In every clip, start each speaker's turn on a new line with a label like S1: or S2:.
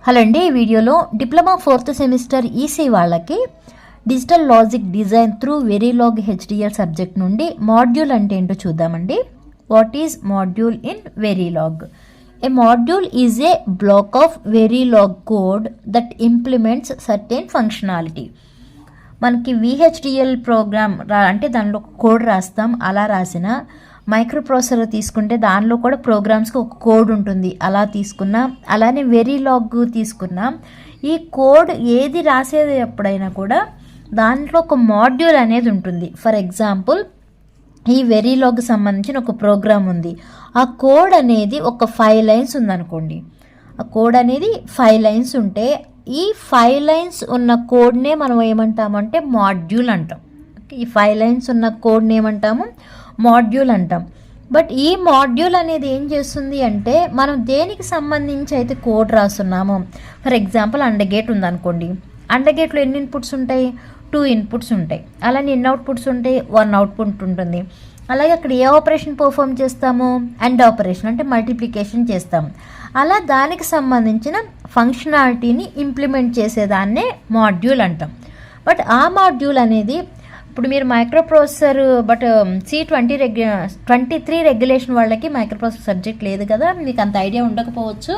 S1: Hello అండి, ఈ వీడియోలో డిప్లొమా 4th సెమిస్టర్ ఈసీ వాళ్ళకి digital logic design through Verilog HDL subject నుండి మాడ్యూల్ అంటే ఏంటో చూద్దామండి. What is module in Verilog? A module is a block of Verilog code that implements certain functionality. మనకి VHDL program అంటే దానిలో code రాస్తాం. అలా రాసిన మైక్రో ప్రాసెసర్ తీసుకుంటే దానిలో కూడా ప్రోగ్రామ్స్కి ఒక కోడ్ ఉంటుంది. అలా తీసుకున్నాం. అలానే వెరీలాగ్ తీసుకున్నాం. ఈ కోడ్ ఏది రాసేది ఎప్పుడైనా కూడా దాంట్లో ఒక మాడ్యూల్ అనేది ఉంటుంది. ఫర్ ఎగ్జాంపుల్, ఈ వెరీలాగ్ సంబంధించిన ఒక ప్రోగ్రామ్ ఉంది. ఆ కోడ్ అనేది ఒక 5 లైన్స్ ఉందనుకోండి. ఆ కోడ్ అనేది 5 లైన్స్ ఉంటే ఈ 5 లైన్స్ ఉన్న కోడ్నే మనం ఏమంటామంటే మాడ్యూల్ అంటాం. ఈ 5 లైన్స్ ఉన్న కోడ్ని ఏమంటాము? మాడ్యూల్ అంటాం. బట్ ఈ మాడ్యూల్ అనేది ఏం చేస్తుంది అంటే మనం దేనికి సంబంధించి అయితే కోడ్ రాస్తున్నామో, ఫర్ ఎగ్జాంపుల్ అండర్ గేట్ ఉందనుకోండి. అండర్ గేట్లో ఎన్ని ఇన్పుట్స్ ఉంటాయి? 2 ఇన్పుట్స్ ఉంటాయి. అలానే ఎన్ని అవుట్పుట్స్ ఉంటాయి? 1 అవుట్పుట్ ఉంటుంది. అలాగే అక్కడ ఏ ఆపరేషన్ పర్ఫామ్ చేస్తాము? అండ్ ఆపరేషన్ అంటే మల్టిప్లికేషన్ చేస్తాము. అలా దానికి సంబంధించిన ఫంక్షనాలిటీని ఇంప్లిమెంట్ చేసేదాన్నే మాడ్యూల్ అంటాం. బట్ ఆ మాడ్యూల్ అనేది ఇప్పుడు మీరు మైక్రో ప్రాసెసర్ C23 రెగ్యులేషన్ వాళ్ళకి మైక్రో ప్రాసెసర్ సబ్జెక్ట్ లేదు కదా, మీకు అంత ఐడియా ఉండకపోవచ్చు.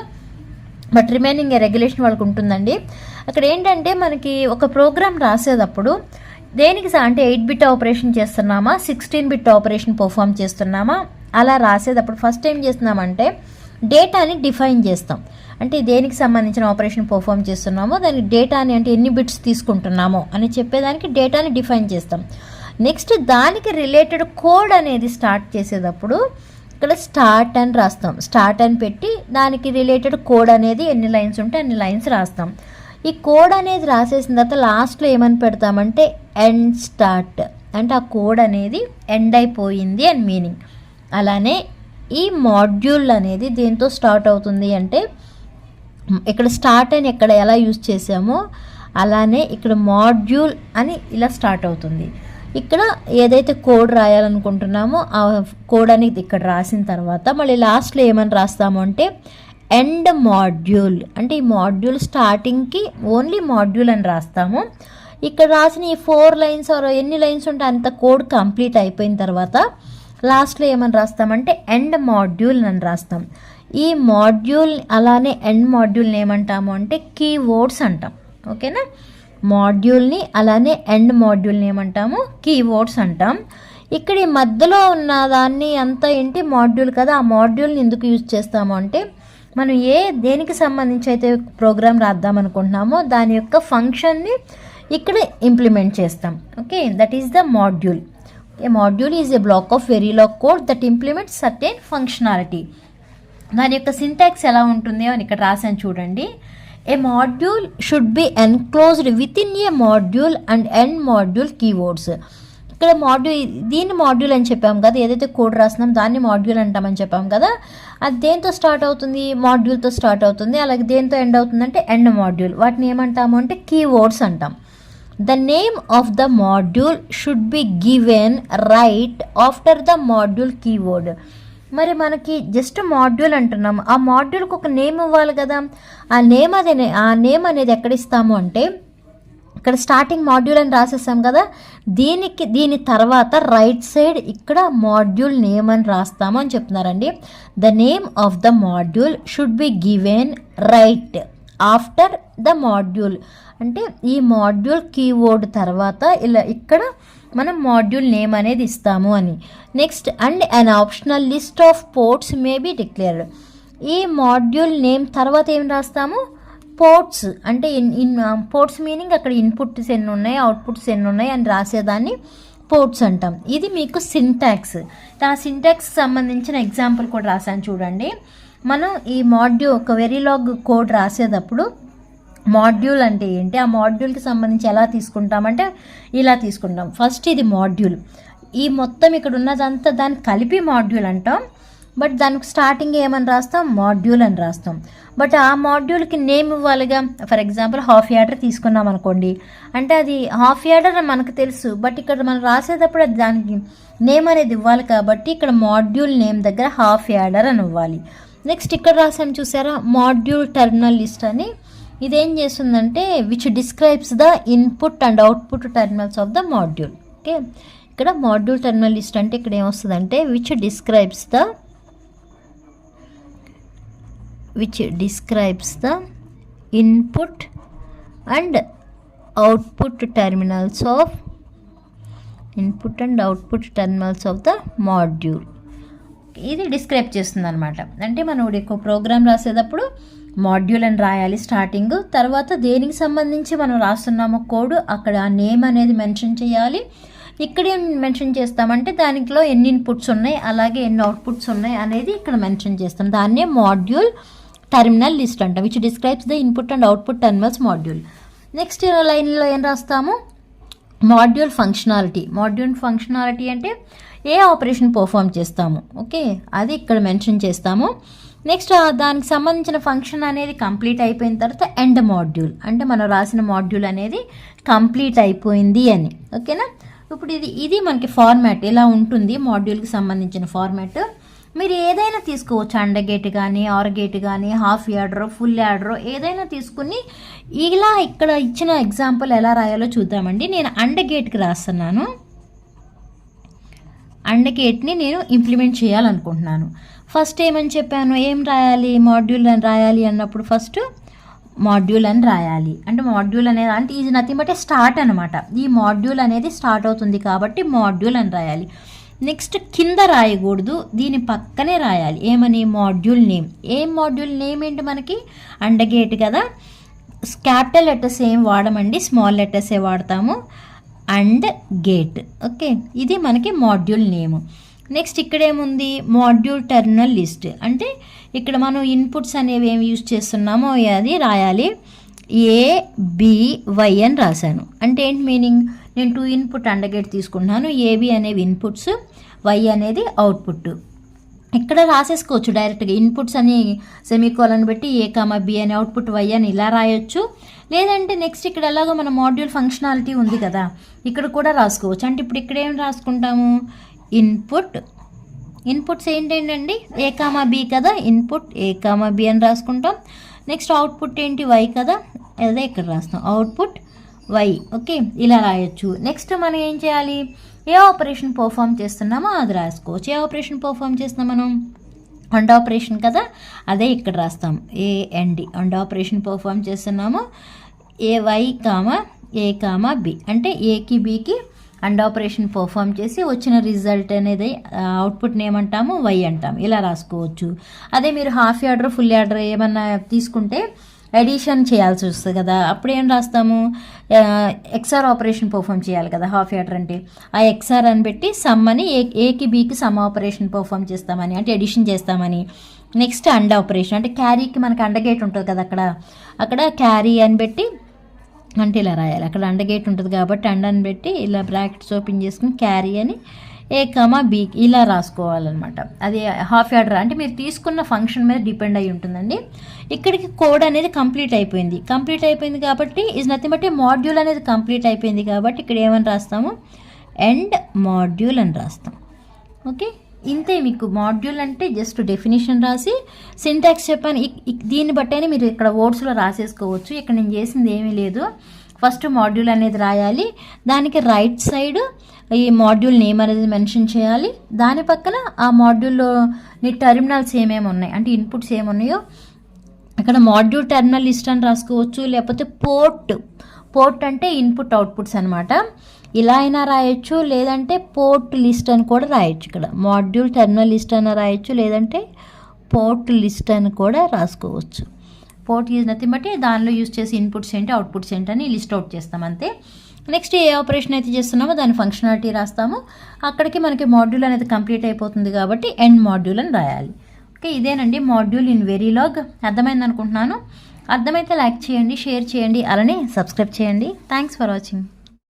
S1: బట్ రిమైనింగ్ రెగ్యులేషన్ వాళ్ళకి ఉంటుందండి. అక్కడ ఏంటంటే మనకి ఒక ప్రోగ్రామ్ రాసేటప్పుడు దేనికి అంటే 8 బిట్ ఆపరేషన్ చేస్తున్నామా, 16 బిట్ ఆపరేషన్ పర్ఫామ్ చేస్తున్నామా, అలా రాసేటప్పుడు ఫస్ట్ ఏం చేస్తున్నామంటే డేటాని డిఫైన్ చేస్తాం. అంటే దేనికి సంబంధించిన ఆపరేషన్ పర్ఫామ్ చేస్తున్నామో దానికి డేటాని అంటే ఎన్ని బిట్స్ తీసుకుంటున్నామో అని చెప్పేదానికి డేటాని డిఫైన్ చేస్తాం. నెక్స్ట్ దానికి రిలేటెడ్ కోడ్ అనేది స్టార్ట్ చేసేటప్పుడు ఇక్కడ స్టార్ట్ అని రాస్తాం. స్టార్ట్ అని పెట్టి దానికి రిలేటెడ్ కోడ్ అనేది ఎన్ని లైన్స్ ఉంటే అన్ని లైన్స్ రాస్తాం. ఈ కోడ్ అనేది రాసేసిన తర్వాత లాస్ట్లో ఏమని పెడతామంటే ఎండ్ స్టార్ట్, అంటే ఆ కోడ్ అనేది ఎండ్ అయిపోయింది అని మీనింగ్. అలానే ఈ మాడ్యూల్ అనేది దేంతో స్టార్ట్ అవుతుంది అంటే ఇక్కడ స్టార్ట్ అని ఎక్కడ ఎలా యూజ్ చేసామో అలానే ఇక్కడ మాడ్యూల్ అని ఇలా స్టార్ట్ అవుతుంది. ఇక్కడ ఏదైతే కోడ్ రాయాలనుకుంటున్నామో ఆ కోడ్ అనేది ఇక్కడ రాసిన తర్వాత మళ్ళీ లాస్ట్లో ఏమని రాస్తాము అంటే ఎండ్ మాడ్యూల్, అంటే ఈ మాడ్యూల్ స్టార్టింగ్కి ఓన్లీ మాడ్యూల్ అని రాస్తాము. ఇక్కడ రాసిన ఈ 4 లైన్స్ ఎన్ని లైన్స్ ఉంటే అంత కోడ్ కంప్లీట్ అయిపోయిన తర్వాత లాస్ట్లో ఏమని రాస్తామంటే ఎండ్ మాడ్యూల్ అని రాస్తాం. ఈ మాడ్యూల్ అలానే ఎండ్ మాడ్యూల్ని ఏమంటాము అంటే కీవర్డ్స్ అంటాం. ఓకేనా? మాడ్యూల్ని అలానే ఎండ్ మాడ్యూల్ని ఏమంటాము? కీవర్డ్స్ అంటాం. ఇక్కడ ఈ మధ్యలో ఉన్న దాన్ని అంతా ఏంటి? మాడ్యూల్ కదా. ఆ మాడ్యూల్ని ఎందుకు యూజ్ చేస్తాము అంటే మనం దేనికి సంబంధించి అయితే ప్రోగ్రామ్ రాద్దాం అనుకుంటున్నామో దాని యొక్క ఫంక్షన్ని ఇక్కడ ఇంప్లిమెంట్ చేస్తాం. Okay, that is the module. A module is a block of Verilog code that implements certain functionality. దాని యొక్క సింటాక్స్ ఎలా ఉంటుంది అని ఇక్కడ రాసాను చూడండి. A module should be enclosed within a module and end module keywords. ఇక్కడ దీన్ని మాడ్యూల్ అని చెప్పాం కదా, ఏదైతే కోడ్ రాస్తున్నాం దాన్ని మాడ్యూల్ అంటామని చెప్పాం కదా. అది దేంతో స్టార్ట్ అవుతుంది? మాడ్యూల్తో స్టార్ట్ అవుతుంది. అలాగే దేంతో ఎండ్ అవుతుందంటే ఎండ్ మాడ్యూల్. వాటిని ఏమంటాము అంటే కీవర్డ్స్ అంటాం. The name of the module should be given right after the module keyword. మరి మనకి జస్ట్ మాడ్యూల్ అంటున్నాము, ఆ మాడ్యూల్కి ఒక నేమ్ ఇవ్వాలి కదా. ఆ నేమ్ అనేది ఎక్కడ ఇస్తాము అంటే ఇక్కడ స్టార్టింగ్ మాడ్యూల్ అని రాసేస్తాం కదా, దీని తర్వాత రైట్ సైడ్ ఇక్కడ మాడ్యూల్ నేమ్ అని రాస్తాము అని చెప్తున్నారండి. The name of the module should be given right after the module, అంటే ఈ మాడ్యూల్ కీవర్డ్ తర్వాత ఇక్కడ మనం మాడ్యూల్ నేమ్ అనేది ఇస్తాము అని. Next and an optional list of ports may be declared. ఈ మాడ్యూల్ నేమ్ తర్వాత ఏం రాస్తాము? పోర్ట్స్, అంటే పోర్ట్స్ మీనింగ్ అక్కడ ఇన్పుట్స్ ఎన్ని ఉన్నాయి, అవుట్పుట్స్ ఎన్ని ఉన్నాయి అని రాసేదాన్ని పోర్ట్స్ అంటాం. ఇది మీకు సింటాక్స్. ఆ సింటాక్స్ సంబంధించిన ఎగ్జాంపుల్ కూడా రాసాను చూడండి. మనం ఈ ఒక వెరీలాగ్ కోడ్ రాసేటప్పుడు మాడ్యూల్ అంటే ఏంటి, ఆ మాడ్యూల్కి సంబంధించి ఎలా తీసుకుంటామంటే ఇలా తీసుకుంటాం. ఫస్ట్ ఇది మాడ్యూల్, ఈ మొత్తం ఇక్కడ ఉన్నదంతా దాన్ని కలిపి మాడ్యూల్ అంటాం. బట్ దానికి స్టార్టింగ్ ఏమని రాస్తాం? మాడ్యూల్ అని రాస్తాం. బట్ ఆ మాడ్యూల్కి నేమ్ ఇవ్వాలిగా. ఫర్ ఎగ్జాంపుల్ హాఫ్ యాడర్ తీసుకున్నాం అనుకోండి, అంటే అది హాఫ్ యాడర్ మనకు తెలుసు. బట్ ఇక్కడ మనం రాసేటప్పుడు అది దానికి నేమ్ అనేది ఇవ్వాలి కాబట్టి ఇక్కడ మాడ్యూల్ నేమ్ దగ్గర హాఫ్ యాడర్ అని ఇవ్వాలి. నెక్స్ట్ ఇక్కడ రాసాం చూసారా, మాడ్యూల్ టెర్మినల్ లిస్ట్ అని. ఇదేం చేస్తుందంటే which describes the input and output terminals of the module. Okay, ఇక్కడ మాడ్యూల్ టెర్మినల్ లిస్ట్ అంటే ఇక్కడ ఏమొస్తుందంటే which describes the input and output terminals of the module. ఇది డిస్క్రైబ్ చేస్తుంది అనమాట. అంటే మనం ఒక ప్రోగ్రామ్ రాసేటప్పుడు మాడ్యూల్ అని రాయాలి స్టార్టింగ్, తర్వాత దేనికి సంబంధించి మనం రాస్తున్నామో కోడ్ అక్కడ ఆ నేమ్ అనేది మెన్షన్ చేయాలి. ఇక్కడేం మెన్షన్ చేస్తామంటే దానిలో ఎన్ని ఇన్పుట్స్ ఉన్నాయి అలాగే ఎన్ని అవుట్పుట్స్ ఉన్నాయి అనేది ఇక్కడ మెన్షన్ చేస్తాం. దాన్నే మాడ్యూల్ టెర్మినల్ లిస్ట్ అంటాం, which describes the input and output terminals module. Next లైన్లో ఏం రాస్తాము, మాడ్యూల్ ఫంక్షనాలిటీ అంటే ఏ ఆపరేషన్ పర్ఫామ్ చేస్తాము. ఓకే, అది ఇక్కడ మెన్షన్ చేస్తాము. నెక్స్ట్ దానికి సంబంధించిన ఫంక్షన్ అనేది కంప్లీట్ అయిపోయిన తర్వాత ఎండ్ మాడ్యూల్ అంటే మనం రాసిన మాడ్యూల్ అనేది కంప్లీట్ అయిపోయింది అని. ఓకేనా, ఇప్పుడు ఇది మనకి ఫార్మాట్ ఇలా ఉంటుంది మాడ్యూల్కి సంబంధించిన ఫార్మాట్. మీరు ఏదైనా తీసుకోవచ్చు, అండర్ గేట్ కానీ ఆర్ గేట్ కానీ హాఫ్ యాడరో ఫుల్ యాడరో ఏదైనా తీసుకుని ఇలా ఇక్కడ ఇచ్చిన ఎగ్జాంపుల్ ఎలా రాయాలో చూద్దామండి. నేను అండర్ గేట్కి రాస్తున్నాను, అండర్ గేట్ని నేను ఇంప్లిమెంట్ చేయాలనుకుంటున్నాను. ఫస్ట్ ఏమని చెప్పాను, ఏం రాయాలి, మాడ్యూల్ అని రాయాలి అన్నప్పుడు ఫస్ట్ మాడ్యూల్ అని రాయాలి. అంటే మాడ్యూల్ అనేది అంటే ఇది నథింగ్ బట్ స్టార్ట్ అనమాట. ఈ మాడ్యూల్ అనేది స్టార్ట్ అవుతుంది కాబట్టి మాడ్యూల్ అని రాయాలి. నెక్స్ట్ కింద రాయకూడదు, దీని పక్కనే రాయాలి. ఏమని, మాడ్యూల్ నేమ్. ఏం మాడ్యూల్ నేమ్ ఏంటి మనకి, అండర్ గేట్ కదా, క్యాపిటల్ లెటర్స్ ఏం వాడమండి, స్మాల్ లెటర్సే వాడతాము, అండ్ గేట్. ఓకే, ఇది మనకి మాడ్యూల్ నేమ్. నెక్స్ట్ ఇక్కడ ఏముంది, మాడ్యూల్ టెర్మినల్ లిస్ట్. అంటే ఇక్కడ మనం ఇన్పుట్స్ అనేవి ఏమి యూజ్ చేస్తున్నామో అది రాయాలి. ABY అని రాశాను అంటే ఏంటి మీనింగ్, నేను 2 ఇన్పుట్ అండర్ గేట్ తీసుకుంటున్నాను, AB అనేవి ఇన్పుట్స్, Y అనేది అవుట్పుట్. ఇక్కడ రాసేసుకోవచ్చు డైరెక్ట్గా ఇన్పుట్స్ అని సెమీకోలన్ పెట్టి A, B అని అవుట్పుట్ Y అని ఇలా రాయొచ్చు. లేదంటే నెక్స్ట్ ఇక్కడ ఎలాగో మన మాడ్యూల్ ఫంక్షనాలిటీ ఉంది కదా, ఇక్కడ కూడా రాసుకోవచ్చు. అంటే ఇప్పుడు ఇక్కడ ఏం రాసుకుంటాము, ఇన్పుట్స్ ఏంటండి A, B కదా, ఇన్పుట్ A, B అని రాసుకుంటాం. నెక్స్ట్ అవుట్పుట్ ఏంటి Y కదా, అదే ఇక్కడ రాస్తాం అవుట్పుట్ Y. ఓకే, ఇలా రాయొచ్చు. నెక్స్ట్ మనం ఏం చేయాలి, ఏ ఆపరేషన్ పర్ఫామ్ చేస్తున్నామో అది రాసుకోవచ్చు. ఏ ఆపరేషన్ పర్ఫామ్ చేస్తున్నాం మనం, అండ్ ఆపరేషన్ కదా, అదే ఇక్కడ రాస్తాం AND, అండ్ ఆపరేషన్ పర్ఫామ్ చేస్తున్నాము. AY, A, B అంటే Aకి Bకి అండ్ ఆపరేషన్ పర్ఫామ్ చేసి వచ్చిన రిజల్ట్ అనేది అవుట్పుట్ని ఏమంటాము, Y అంటాము. ఇలా రాసుకోవచ్చు. అదే మీరు హాఫ్ యాడర్ ఫుల్ యాడర్ ఏమన్నా తీసుకుంటే ఎడిషన్ చేయాల్సి వస్తుంది కదా, అప్పుడు ఏం రాస్తాము, ఎక్స్ఆర్ ఆపరేషన్ పర్ఫామ్ చేయాలి కదా హాఫ్ యాడర్ అంటే, ఆ ఎక్స్ఆర్ అని పెట్టి సమ్ అని ఏకి బీకి సమ్ ఆపరేషన్ పర్ఫామ్ చేస్తామని అంటే ఎడిషన్ చేస్తామని. నెక్స్ట్ అండ్ ఆపరేషన్ అంటే క్యారీకి మనకి అండర్గేట్ ఉంటుంది కదా, అక్కడ క్యారీ అని పెట్టి అంటే ఇలా రాయాలి. అక్కడ అండర్గేట్ ఉంటుంది కాబట్టి అండ్ అని పెట్టి ఇలా బ్రాకెట్స్ ఓపెన్ చేసుకుని క్యారీ అని A, B ఇలా రాసుకోవాలన్నమాట. అది హాఫ్ యాడర్ అంటే మీరు తీసుకున్న ఫంక్షన్ మీద డిపెండ్ అయి ఉంటుందండి. ఇక్కడికి కోడ్ అనేది కంప్లీట్ అయిపోయింది కాబట్టి ఈజ్ నథింగ్ బట్ మాడ్యూల్ అనేది కంప్లీట్ అయిపోయింది కాబట్టి ఇక్కడ ఏమని రాస్తాము, ఎండ్ మాడ్యూల్ అని రాస్తాం. ఓకే, ఇంతే. మీకు మాడ్యూల్ అంటే జస్ట్ డెఫినేషన్ రాసి సింటాక్స్ చెప్పాను, దీన్ని బట్టైనా మీరు ఇక్కడ వర్డ్స్లో రాసేసుకోవచ్చు. ఇక్కడ నేను చేసింది ఏమీ లేదు. ఫస్ట్ మాడ్యూల్ అనేది రాయాలి, దానికి రైట్ సైడ్ ఈ మాడ్యూల్ నేమ్ అనేది మెన్షన్ చేయాలి. దాని పక్కన ఆ మాడ్యూల్లో నీ టెర్మినల్స్ ఏమేమి ఉన్నాయి అంటే ఇన్పుట్స్ ఏమున్నాయో ఇక్కడ మాడ్యూల్ టెర్మినల్ లిస్ట్ అని రాసుకోవచ్చు. లేకపోతే పోర్ట్ అంటే ఇన్పుట్ అవుట్పుట్స్ అనమాట, ఇలా అయినా రాయొచ్చు. లేదంటే పోర్ట్ లిస్ట్ అని కూడా రాయొచ్చు. ఇక్కడ మాడ్యూల్ టెర్మినల్ లిస్ట్ అని రాయొచ్చు, లేదంటే పోర్ట్ లిస్ట్ అని కూడా రాసుకోవచ్చు. పోర్ట్ యూజ్ నథింగ్ బట్టి దానిలో యూజ్ చేసి ఇన్పుట్స్ ఏంటి అవుట్పుట్స్ ఏంటని లిస్ట్ అవుట్ చేస్తాం అంతే. నెక్స్ట్ ఏ ఆపరేషన్ అయితే చేస్తున్నామో దాని ఫంక్షనాలిటీ రాస్తాము. అక్కడికి మనకి మాడ్యూల్ అనేది కంప్లీట్ అయిపోతుంది కాబట్టి ఎండ్ మాడ్యూల్ అని రాయాలి. ఓకే, ఇదేనండి మాడ్యూల్ ఇన్ వెరీలాగ్. అర్థమైంది అనుకుంటున్నాను. అర్థమైతే లైక్ చేయండి, షేర్ చేయండి, అలానే సబ్స్క్రైబ్ చేయండి. Thanks for watching.